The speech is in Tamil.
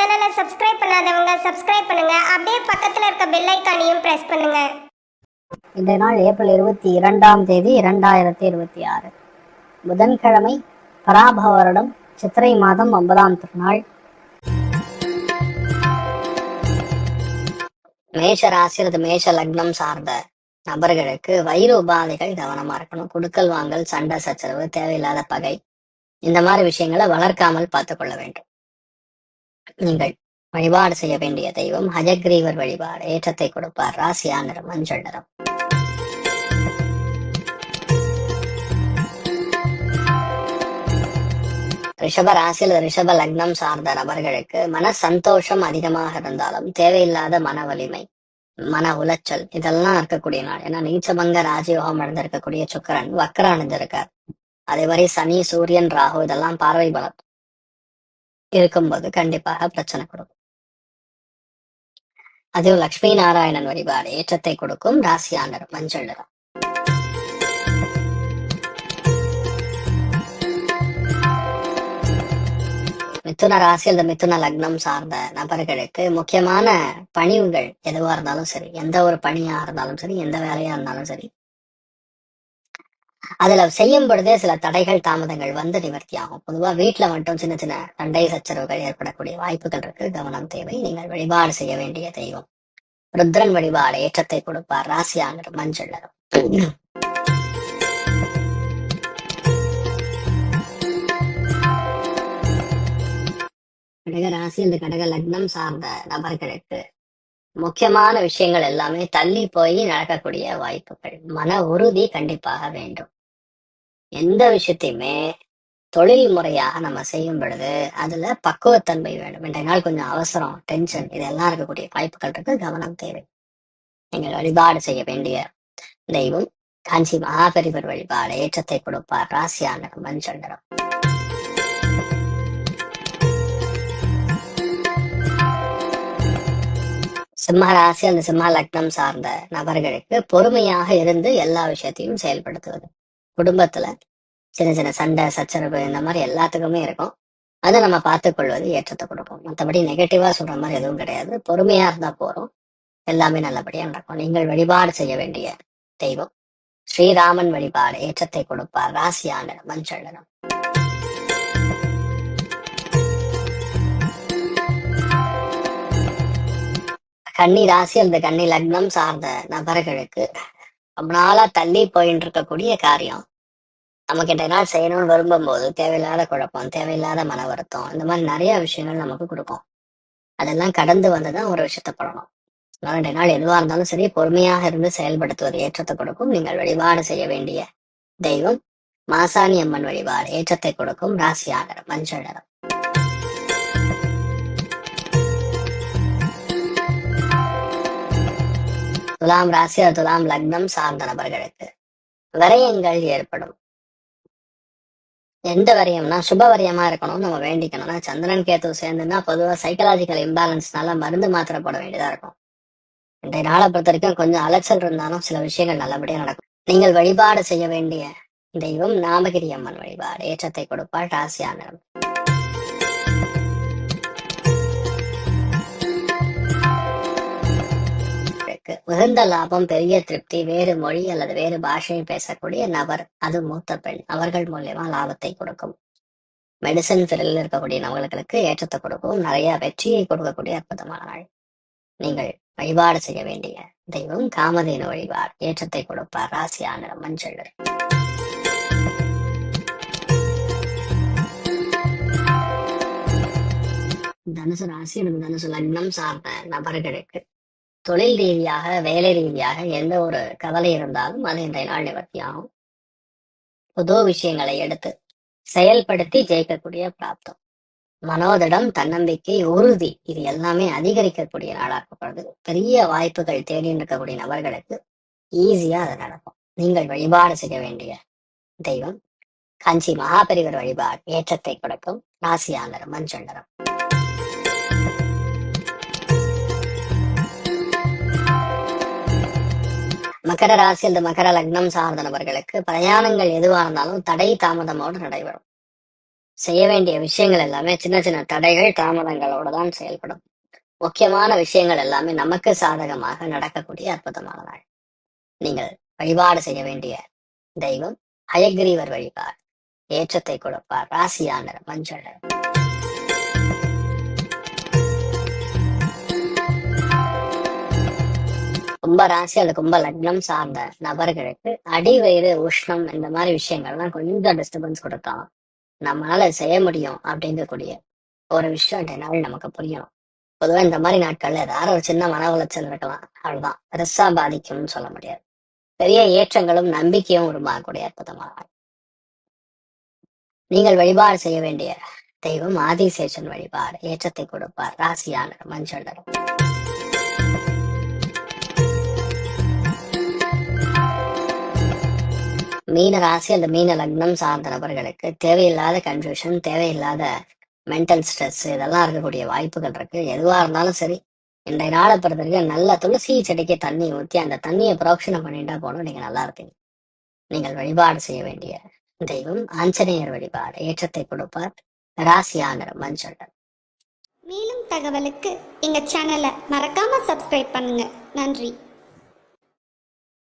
சேனலை சப்ஸ்கிரைப் பண்ணாதவங்க சப்ஸ்கிரைப் பண்ணுங்க. அப்படியே பக்கத்துல இருக்க பெல் ஐகானையும் பிரஸ் பண்ணுங்க. இந்த நாள் ஏப்ரல் 22ஆம் தேதி 2026 புதன்கிழமை, பராபவ வருடம் சித்திரை மாதம் 9ஆம் திருநாள். மேஷ ராசி அல்லது மேஷ லக்னம் சார்ந்த நபர்களுக்கு வயிறு உபாதைகள் கவனமா இருக்கணும். குடுக்கல் வாங்கல், சண்டை சச்சரவு, தேவையில்லாத பகை, இந்த மாதிரி விஷயங்களை வளர்க்காமல் பார்த்துக் கொள்ள வேண்டும். நீங்கள் வழிபாடு செய்ய வேண்டிய தெய்வம் ஹயக்ரீவர் வழிபாடு. ஏற்றத்தை கொடுப்பார். ராசியா நிறம் மஞ்சள் நிறம். ரிஷப ராசி அல்லது ரிஷப லக்னம் சார்ந்த நபர்களுக்கு மன சந்தோஷம் அதிகமாக இருந்தாலும் தேவையில்லாத மன வலிமை, மன உளைச்சல் இதெல்லாம் இருக்கக்கூடிய நாள். ஏன்னா நீச்சபங்க ராஜயோகம் அடைந்திருக்கக்கூடிய சுக்கிரன் வக்கரம் அடைஞ்சிருக்கார். அதே மாதிரி சனி, சூரியன், ராகு இதெல்லாம் பார்வை பலம் இருக்கும்போது கண்டிப்பாக பிரச்சனை கொடுக்கும். அதுவும் லட்சுமி நாராயணன் வழிபாடு ஏற்றத்தை கொடுக்கும். ராசியா நிறம் மஞ்சள் நிறம். மிதுன ராசி அல்லது மிதுன லக்னம் சார்ந்த நபர்களுக்கு முக்கியமான பணிவுகள் எதுவா இருந்தாலும் சரி, எந்த ஒரு பணியா இருந்தாலும் சரி, எந்த வேலையா இருந்தாலும் சரி, அதுல செய்யும் பொழுதே சில தடைகள் தாமதங்கள் வந்து நிவர்த்தி ஆகும். பொதுவா வீட்டுல மட்டும் சின்ன சின்ன சண்டை சச்சரவுகள் ஏற்படக்கூடிய வாய்ப்புகள் இருக்கு. கவனம் தேவை. நீங்கள் வழிபாடு செய்ய வேண்டிய தெய்வம் ருத்ரன் வழிபாடு ஏற்றத்தை கொடுப்பார். ராசியா நிறம் மஞ்சள் நிறம். கடக ராசி இந்த கடக லக்னம் சார்ந்த நபர்களுக்கு முக்கியமான விஷயங்கள் எல்லாமே தள்ளி போய் நடக்கக்கூடிய வாய்ப்புகள். மன உறுதி கண்டிப்பாக வேண்டும். எந்த விஷயத்தையுமே தொழில் முறையாக நம்ம செய்யும் பொழுது அதுல பக்குவத்தன்மை வேண்டும். இன்றைய நாள் கொஞ்சம் அவசரம், டென்ஷன் இதெல்லாம் இருக்கக்கூடிய வாய்ப்புகள் இருக்கு. கவனம் தேவை. நீங்கள் வழிபாடு செய்ய வேண்டிய தெய்வம் காஞ்சி மகாபெரிவர் வழிபாடு ஏற்றத்தை கொடுப்பார். ராசியா நிறம் மஞ்சள் நிறம். சிம்ம ராசி அந்த சிம்ம லக்னம் சார்ந்த நபர்களுக்கு பொறுமையாக இருந்து எல்லா விஷயத்தையும் செயல்படுத்துவது. குடும்பத்துல சின்ன சின்ன சண்டை சச்சரவு இந்த மாதிரி எல்லாத்துக்குமே இருக்கும். அதை நம்ம பார்த்துக் கொள்வது ஏற்றத்தை கொடுக்கும். மற்றபடி நெகட்டிவா சொல்ற மாதிரி எதுவும் கிடையாது. பொறுமையா இருந்தா போறோம், எல்லாமே நல்லபடியா நடக்கும். நீங்கள் வழிபாடு செய்ய வேண்டிய தெய்வம் ஸ்ரீராமன் வழிபாடு ஏற்றத்தை கொடுப்பார். ராசியா நிறம் மஞ்சள் நிறம். கன்னி ராசி அந்த கன்னி லக்னம் சார்ந்த நபர்களுக்கு ரொம்ப நாளா தள்ளி போயிட்டு இருக்கக்கூடிய காரியம் நமக்கு இன்றைய நாள் செய்யணும்னு விரும்பும் போது தேவையில்லாத குழப்பம், தேவையில்லாத மன வருத்தம், இந்த மாதிரி நிறைய விஷயங்கள் நமக்கு கொடுக்கும். அதெல்லாம் கடந்து வந்துதான் ஒரு விஷயத்த பண்ணணும். அதனால இன்றைய நாள் எதுவா இருந்தாலும் சரி, பொறுமையாக இருந்து செயல்படுத்துவது ஏற்றத்தை கொடுக்கும். நீங்கள் வழிபாடு செய்ய வேண்டிய தெய்வம் மாசாணி அம்மன் வழிபாடு ஏற்றத்தை கொடுக்கும். ராசியா நிறம் மஞ்சள் நிறம். துலாம் ராசி துலாம் லக்னம் சார்ந்த நபர்களுக்கு விரயங்கள் ஏற்படும். எந்த வரியம்னா சுப வரியமா இருக்கணும், நம்ம வேண்டிக்கணும்னா சந்திரன் கேத்து சேர்ந்துன்னா பொதுவா சைக்கலாஜிக்கல் இம்பேலன்ஸ்னால மருந்து மாத்திரை போட வேண்டியதா இருக்கும். இன்றைய நாளை பொறுத்த வரைக்கும் கொஞ்சம் அலைச்சல் இருந்தாலும் சில விஷயங்கள் நல்லபடியா நடக்கும். நீங்கள் வழிபாடு செய்ய வேண்டிய தெய்வம் நாமகிரி அம்மன் வழிபாடு ஏற்றத்தை கொடுப்பாள். ராசியா நிறம். மிகுந்த லாபம், பெரிய திருப்தி. வேறு மொழி அல்லது வேறு பாஷையை பேசக்கூடிய நபர், அது மூத்த பெண், அவர்கள் மூலியமா லாபத்தை கொடுக்கும். மெடிசன் துறையில் இருக்கக்கூடிய நபர்களுக்கு ஏற்றத்தை கொடுக்கும். நிறைய வெற்றியை கொடுக்கக்கூடிய அற்புதமான நாள். நீங்கள் வழிபாடு செய்ய வேண்டிய தெய்வம் காமதேனு வழிபாடு ஏற்றத்தை கொடுப்பார். ராசியா நிறம் மஞ்சள். தனுசு ராசி அல்லது தனுசு லக்னம் சார்ந்த நபர்களுக்கு தொழில் ரீதியாக, வேலை ரீதியாக எந்த ஒரு கவலை இருந்தாலும் அது இன்றைய நாள் நிவர்த்தி ஆகும். புது விஷயங்களை எடுத்து செயல்படுத்தி ஜெயிக்கக்கூடிய பிராப்தம். மனோதிடம், தன்னம்பிக்கை, உறுதி இது எல்லாமே அதிகரிக்கக்கூடிய நாளாக்கப்படுது. பெரிய வாய்ப்புகள் தேடி இருக்கக்கூடிய நபர்களுக்கு ஈஸியா அது நடக்கும். நீங்கள் வழிபாடு செய்ய வேண்டிய தெய்வம் காஞ்சி மகாபெரிவர் வழிபாடு ஏற்றத்தை கொடுக்கும். ராசியா நிறம் மஞ்சள் நிறம். மகர ராசி அந்த மகர லக்னம் சார்ந்த நபர்களுக்கு பிரயாணங்கள் எதுவா இருந்தாலும் தடை தாமதமோடு நடைபெறும். செய்ய வேண்டிய விஷயங்கள் எல்லாமே சின்ன சின்ன தடைகள் தாமதங்களோட தான் செயல்படும். முக்கியமான விஷயங்கள் எல்லாமே நமக்கு சாதகமாக நடக்கக்கூடிய அற்புதமான நாள். நீங்கள் வழிபாடு செய்ய வேண்டிய தெய்வம் ஹயக்ரீவர் வழிபாடு. ஏற்றத்தை கொடுப்பார். ராசியா நிறம் மஞ்சள் நிறம். கும்ப ராசி அல்லது கும்ப லக்னம் சார்ந்த நபர்களுக்கு அடிவயிறு உஷ்ணம் இந்த மாதிரி விஷயங்கள்லாம் கொஞ்சம் டிஸ்டர்பன்ஸ் கொடுத்தாலும் நம்மளால செய்ய முடியும் அப்படிங்கக்கூடிய ஒரு விஷயம் இந்த நாள் நமக்கு புரியணும். பொதுவா இந்த மாதிரி நாட்கள்ல ஏதாவது ஒரு சின்ன மன உளைச்சல் இருக்கலாம், அவ்வளவுதான். பெருசா பாதிக்கும்னு சொல்ல முடியாது. பெரிய ஏற்றங்களும் நம்பிக்கையும் உருவாகக்கூடிய அற்புதமான நாள். நீங்கள் வழிபாடு செய்ய வேண்டிய தெய்வம் ஆதிசேஷன் வழிபாடு. ஏற்றத்தை கொடுப்பார். ராசியா நிறம் மஞ்சள் நிறம். மீன ராசி அல்லது மீன லக்னம் சார்ந்த நபர்களுக்கு தேவையில்லாத கன்ஃபியூஷன், தேவையில்லாத மென்டல் ஸ்ட்ரெஸ் இதெல்லாம் இருக்கக்கூடிய வாய்ப்புகள் இருக்கு. எதுவா இருந்தாலும் சரி, இன்றைய நாளை பொறுத்தவரைக்கும் நல்ல துளசி செடிக்கு தண்ணி ஊற்றி அந்த தண்ணியை புரோக்ஷனம் பண்ணிட்டா போனோம், நீங்க நல்லா இருப்பீங்க. நீங்கள் வழிபாடு செய்ய வேண்டிய தெய்வம் ஆஞ்சநேயர் வழிபாடு. ஏற்றத்தை கொடுப்பார். ராசியா நிறம் மஞ்சள் நிறம். மேலும் தகவலுக்கு எங்க சேனலை மறக்காம சப்ஸ்கிரைப் பண்ணுங்க. நன்றி.